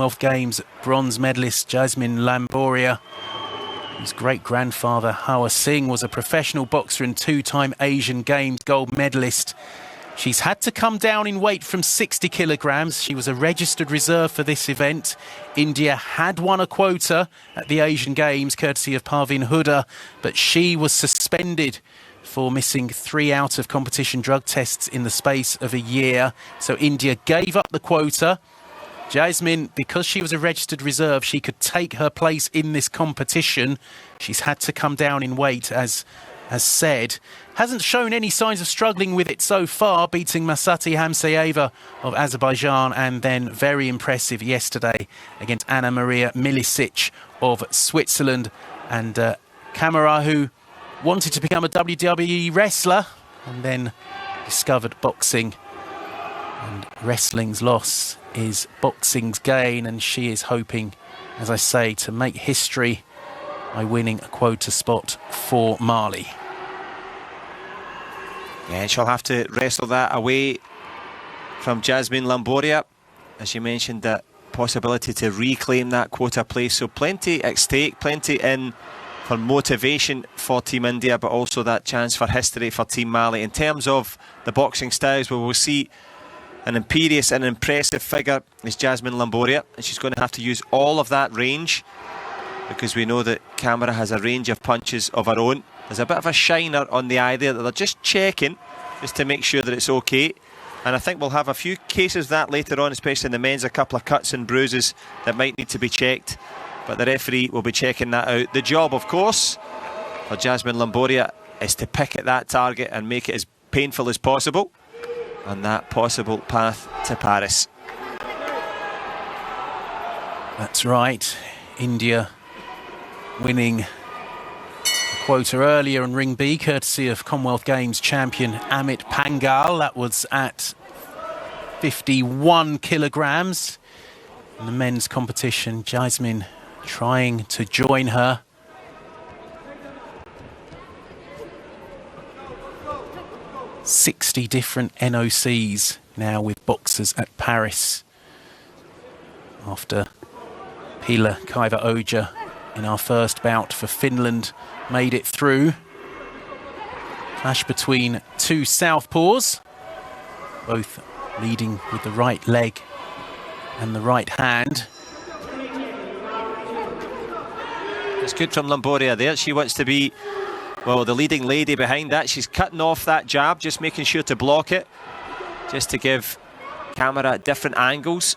Commonwealth Games bronze medalist Jaismine Lamboria, whose great-grandfather Hawa Singh was a professional boxer and two-time Asian Games gold medalist. She's had to come down in weight from 60 kilograms. She was a registered reserve for this event. India had won a quota at the Asian Games, courtesy of Parveen Huda, but she was suspended for missing 3 out of competition drug tests in the space of a year. So India gave up the quota. Jaismine, because she was a registered reserve, she could take her place in this competition. She's had to come down in weight, as said. Hasn't shown any signs of struggling with it so far, beating Masati Hamsayeva of Azerbaijan, and then very impressive yesterday against Anna Maria Milicic of Switzerland. And Camara, who wanted to become a WWE wrestler and then discovered boxing. And wrestling's loss is boxing's gain, and she is hoping, as I say, to make history by winning a quota spot for Mali. Yeah, she'll have to wrestle that away from Jaismine Lamboria. As you mentioned, that possibility to reclaim that quota place. So plenty at stake, plenty in for motivation for Team India, but also that chance for history for Team Mali. In terms of the boxing styles, we will see an imperious and impressive figure is Jaismine Lamboria, and she's going to have to use all of that range, because we know that Camara has a range of punches of her own. There's a bit of a shiner on the eye there that they're just checking, just to make sure that it's okay. And I think we'll have a few cases of that later on, especially in the men's, a couple of cuts and bruises that might need to be checked. But the referee will be checking that out. The job, of course, for Jaismine Lamboria is to pick at that target and make it as painful as possible on that possible path to Paris. That's right. India winning quota earlier on Ring B, courtesy of Commonwealth Games champion Amit Pangal. That was at 51 kilograms. In the men's competition, Jaismine trying to join her. "60 different NOCs now with boxers at Paris, after Pila Kaiva-Oja in our first bout for Finland made it through. Clash between two southpaws, both leading with the right leg and the right hand. It's good from Lamboria there. She wants to be, well, the leading lady behind that. She's cutting off that jab, just making sure to block it, just to give Camara different angles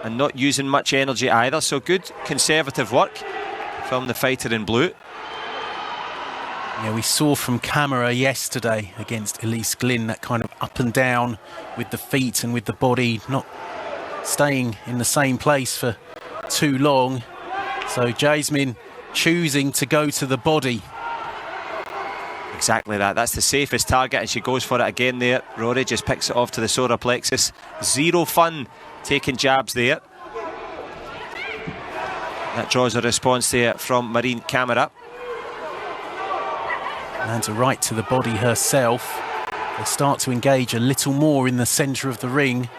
and not using much energy either. So good conservative work from the fighter in blue. Yeah, we saw from Camara yesterday against Elise Glynn that kind of up and down with the feet and with the body, not staying in the same place for too long. So Jaismine choosing to go to the body. Exactly that. That's the safest target, and she goes for it again there. Rory just picks it off to the solar plexus. Zero fun taking jabs there. That draws a response there from Marine Camara. Lands a right to the body herself. They start to engage a little more in the centre of the ring.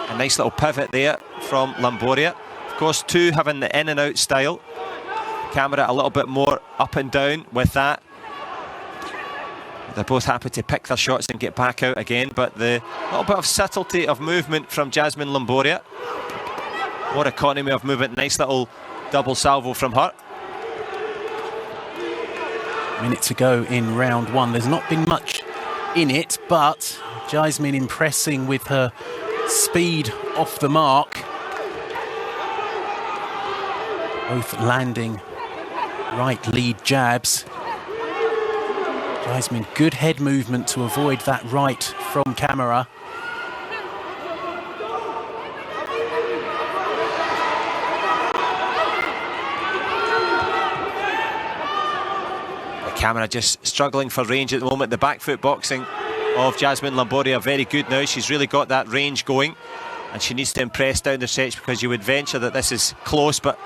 A nice little pivot there from Lamboria. Of course, two having the in and out style. Camara a little bit more up and down with that. They're both happy to pick their shots and get back out again, but the little bit of subtlety of movement from Jaismine Lamboria. More economy of movement. Nice little double salvo from her. Minute to go in round one. There's not been much in it, but Jaismine impressing with her speed off the mark. Both landing right lead jabs. Jaismine, good head movement to avoid that right from Camara. Camara just struggling for range at the moment. The back foot boxing of Jaismine Lamboria very good now. She's really got that range going, and she needs to impress down the stretch, because you would venture that this is close, but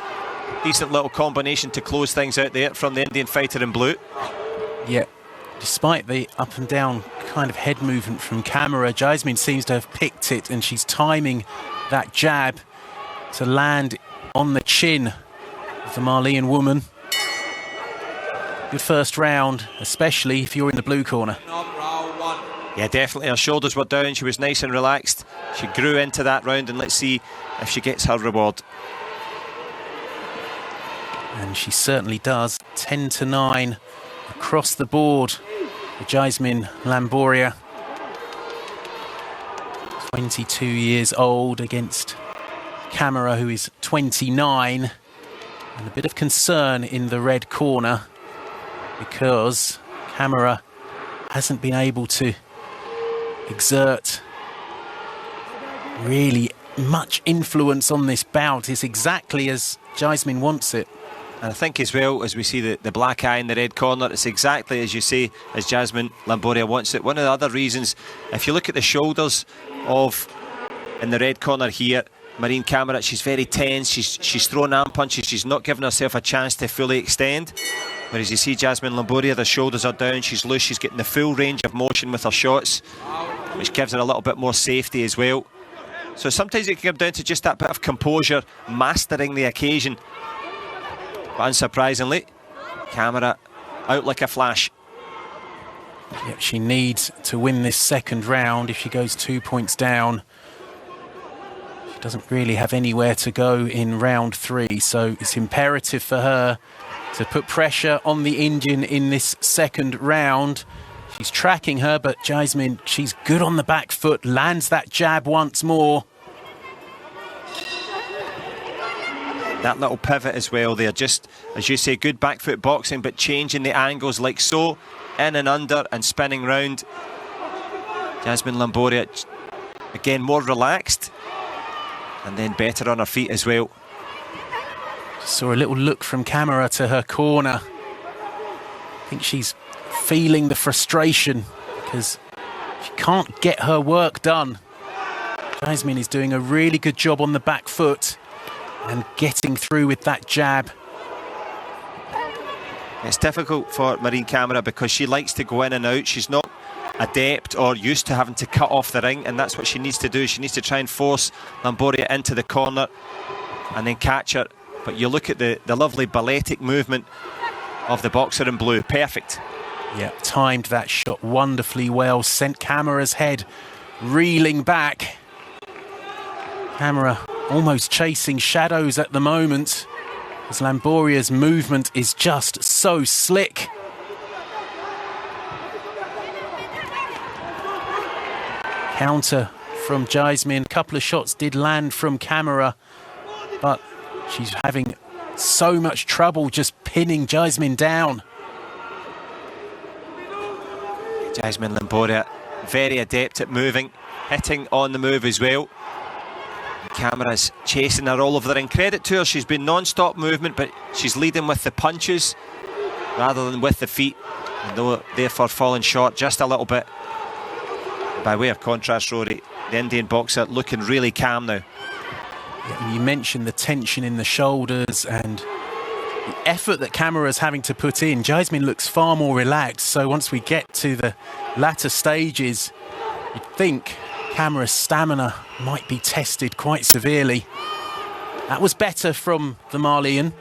decent little combination to close things out there from the Indian fighter in blue. Yeah, Despite the up and down kind of head movement from Camara, Jaismine seems to have picked it, and she's timing that jab to land on the chin of the Malian woman. Good first round, especially if you're in the blue corner. Yeah, definitely. Her shoulders were down. She was nice and relaxed. She grew into that round, and let's see if she gets her reward. And she certainly does. 10-9 across the board for Jaismine Lamboria. 22 years old against Camara, who is 29. And a bit of concern in the red corner because Camara hasn't been able to exert really much influence on this bout. It's exactly as Jaismine wants it. And I think as well, as we see the black eye in the red corner, it's exactly as you say, as Jaismine Lamboria wants it. One of the other reasons, if you look at the shoulders of, in the red corner here, Marine Camara, she's very tense, she's throwing arm punches, she's not giving herself a chance to fully extend. Whereas you see Jaismine Lamboria, the shoulders are down, she's loose, she's getting the full range of motion with her shots, which gives her a little bit more safety as well. So sometimes it can come down to just that bit of composure, mastering the occasion. But unsurprisingly, Camara out like a flash. Yep, she needs to win this second round. If she goes 2 points down, she doesn't really have anywhere to go in round 3. So it's imperative for her to put pressure on the Indian in this second round. She's tracking her, but Jaismine, she's good on the back foot, lands that jab once more. That little pivot as well there, just, as you say, good back foot boxing, but changing the angles like so, in and under and spinning round. Jaismine Lamboria, again, more relaxed, and then better on her feet as well. Saw a little look from Camara to her corner. I think she's feeling the frustration because she can't get her work done. Jaismine is doing a really good job on the back foot and getting through with that jab. It's difficult for Marine Camara because she likes to go in and out. She's not adept or used to having to cut off the ring, and that's what she needs to do. She needs to try and force Lamboria into the corner and then catch her. But you look at the lovely balletic movement of the boxer in blue. Perfect. Yeah, timed that shot wonderfully well. Sent Camara's head reeling back. Camara almost chasing shadows at the moment, as Lamboria's movement is just so slick. Counter from Jaismine. A couple of shots did land from Camara, but she's having so much trouble just pinning Jaismine down. Jaismine Lamboria, very adept at moving, hitting on the move as well. Camara's chasing her all over the ring. Credit to her, she's been non-stop movement, but she's leading with the punches rather than with the feet, and though therefore falling short just a little bit. By way of contrast, Rory, the Indian boxer looking really calm now. Yeah, you mentioned the tension in the shoulders and the effort that Camara's having to put in. Jaismine looks far more relaxed, so once we get to the latter stages, you'd think Camara's stamina might be tested quite severely. That was better from the Malian.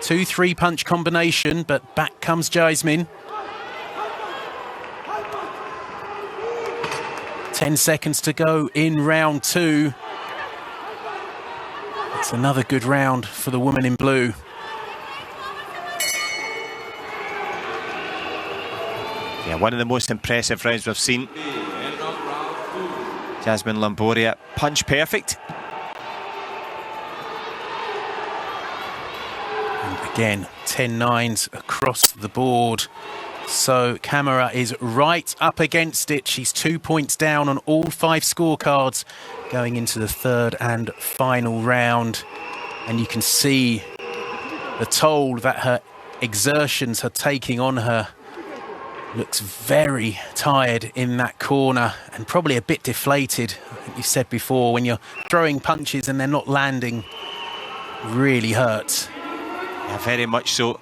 2-3 punch combination, but back comes Jaismine. 10 seconds to go in round 2. It's another good round for the woman in blue. Yeah, one of the most impressive rounds we've seen. Jaismine Lamboria, punch perfect. And again, 10-9s across the board. So Camara is right up against it. She's 2 points down on all 5 scorecards going into the third and final round. And you can see the toll that her exertions are taking on her. Looks very tired in that corner and probably a bit deflated. I think you said before, when you're throwing punches and they're not landing, really hurts. Yeah, very much so.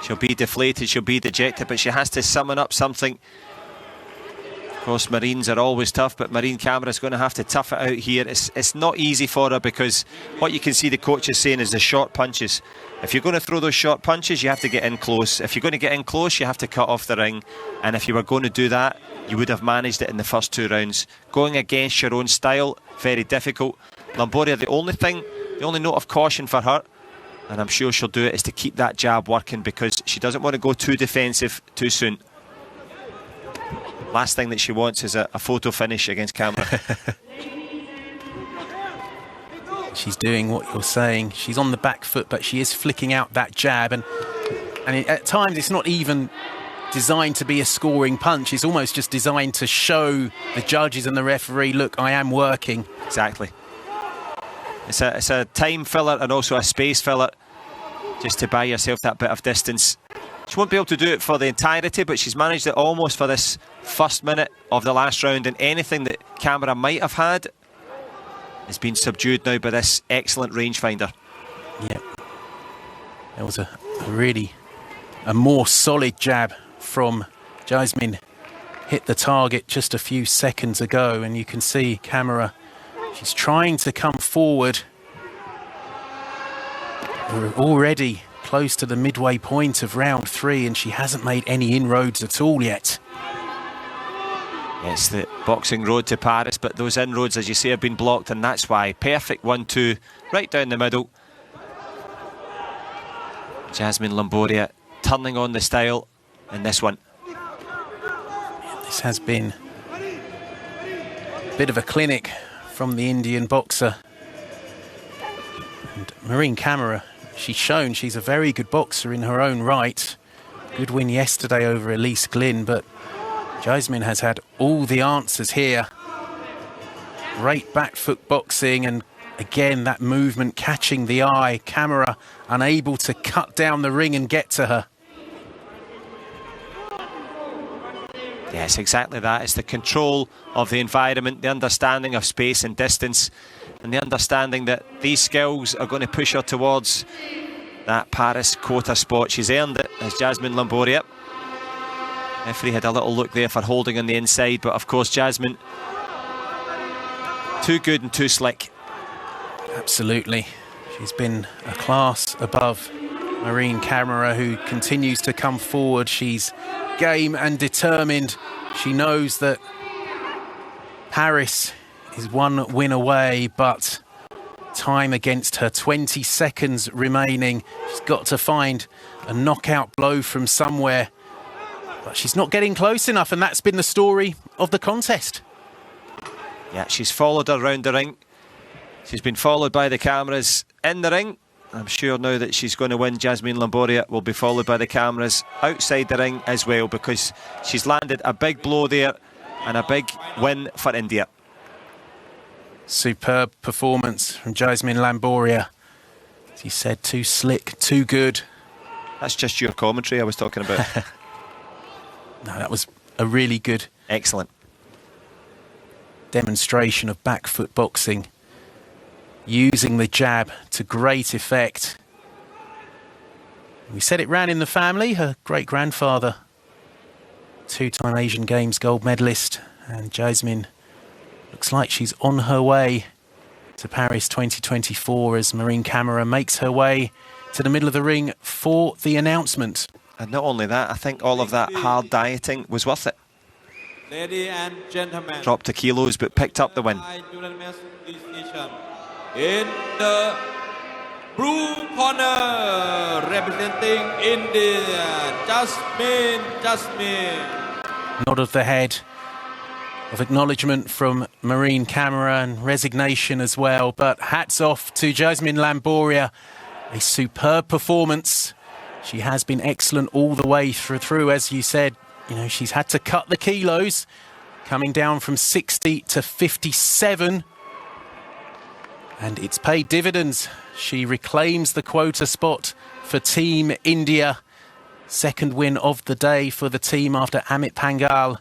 She'll be deflated, she'll be dejected, but she has to summon up something. Of course, Marines are always tough, but Marine Camara is going to have to tough it out here. It's not easy for her, because what you can see the coach is saying is the short punches. If you're going to throw those short punches, you have to get in close. If you're going to get in close, you have to cut off the ring. And if you were going to do that, you would have managed it in the first 2 rounds. Going against your own style, very difficult. Lamboria, the only note of caution for her, and I'm sure she'll do it, is to keep that jab working, because she doesn't want to go too defensive too soon. Last thing that she wants is a photo finish against Camara. She's doing what you're saying. She's on the back foot, but she is flicking out that jab. And at times, it's not even designed to be a scoring punch. It's almost just designed to show the judges and the referee, look, I am working. Exactly. It's a time filler and also a space filler, just to buy yourself that bit of distance. She won't be able to do it for the entirety, but she's managed it almost for this first minute of the last round, and anything that Camara might have had has been subdued now by this excellent rangefinder. Yeah. There was a more solid jab from Jaismine. Hit the target just a few seconds ago, and you can see Camara, she's trying to come forward. We're already close to the midway point of round 3, and she hasn't made any inroads at all yet. It's the boxing road to Paris, but those inroads, as you say, have been blocked, and that's why. Perfect 1-2, right down the middle. Jaismine Lamboria turning on the style in this one. This has been a bit of a clinic from the Indian boxer. And Marine Camara, she's shown she's a very good boxer in her own right. Good win yesterday over Elise Glynn, but Jaismine has had all the answers here. Great back foot boxing, and again that movement catching the eye. Camara unable to cut down the ring and get to her. Yes, exactly that. It's the control of the environment, the understanding of space and distance, and the understanding that these skills are going to push her towards that Paris quota spot. She's earned it as Jaismine Lamboria. Referee had a little look there for holding on the inside, but of course Jaismine, too good and too slick. Absolutely. She's been a class above Marine Camara, who continues to come forward. She's game and determined. She knows that Paris is one win away, but time against her, 20 seconds remaining. She's got to find a knockout blow from somewhere, but she's not getting close enough, and that's been the story of the contest. Yeah, she's followed her around the ring. She's been followed by the cameras in the ring. I'm sure now that she's going to win, Jaismine Lamboria will be followed by the cameras outside the ring as well, because she's landed a big blow there and a big win for India. Superb performance from Jaismine Lamboria. As you said, too slick, too good. That's just your commentary I was talking about. No, that was a really good, excellent demonstration of back foot boxing, using the jab to great effect. We said it ran in the family. Her great-grandfather, 2-time Asian Games gold medalist, and Jaismine looks like she's on her way to Paris 2024 as Marine Camara makes her way to the middle of the ring for the announcement. And not only that, I think all of that hard dieting was worth it. Ladies and gentlemen, dropped the kilos but picked up the win. In the blue corner, representing India, Jaismine. Nod of the head of acknowledgement from Marine Camara and resignation as well. But hats off to Jaismine Lamboria. A superb performance. She has been excellent all the way through. As you said, you know, she's had to cut the kilos, coming down from 60 to 57. And it's paid dividends. She reclaims the quota spot for Team India. Second win of the day for the team after Amit Pangal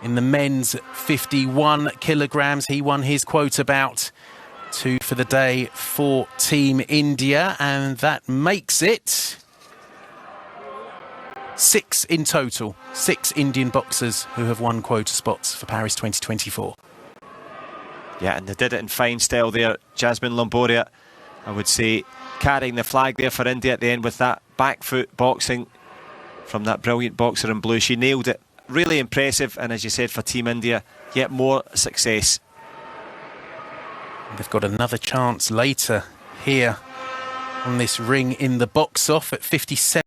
in the men's 51 kilograms. He won his quota bout. 2 for the day for Team India. And that makes it 6 in total, 6 Indian boxers who have won quota spots for Paris 2024. Yeah, and they did it in fine style there. Jaismine Lamboria, I would say, carrying the flag there for India at the end with that back foot boxing from that brilliant boxer in blue. She nailed it. Really impressive, and as you said, for Team India, yet more success. They've got another chance later here on this ring in the box off at 57.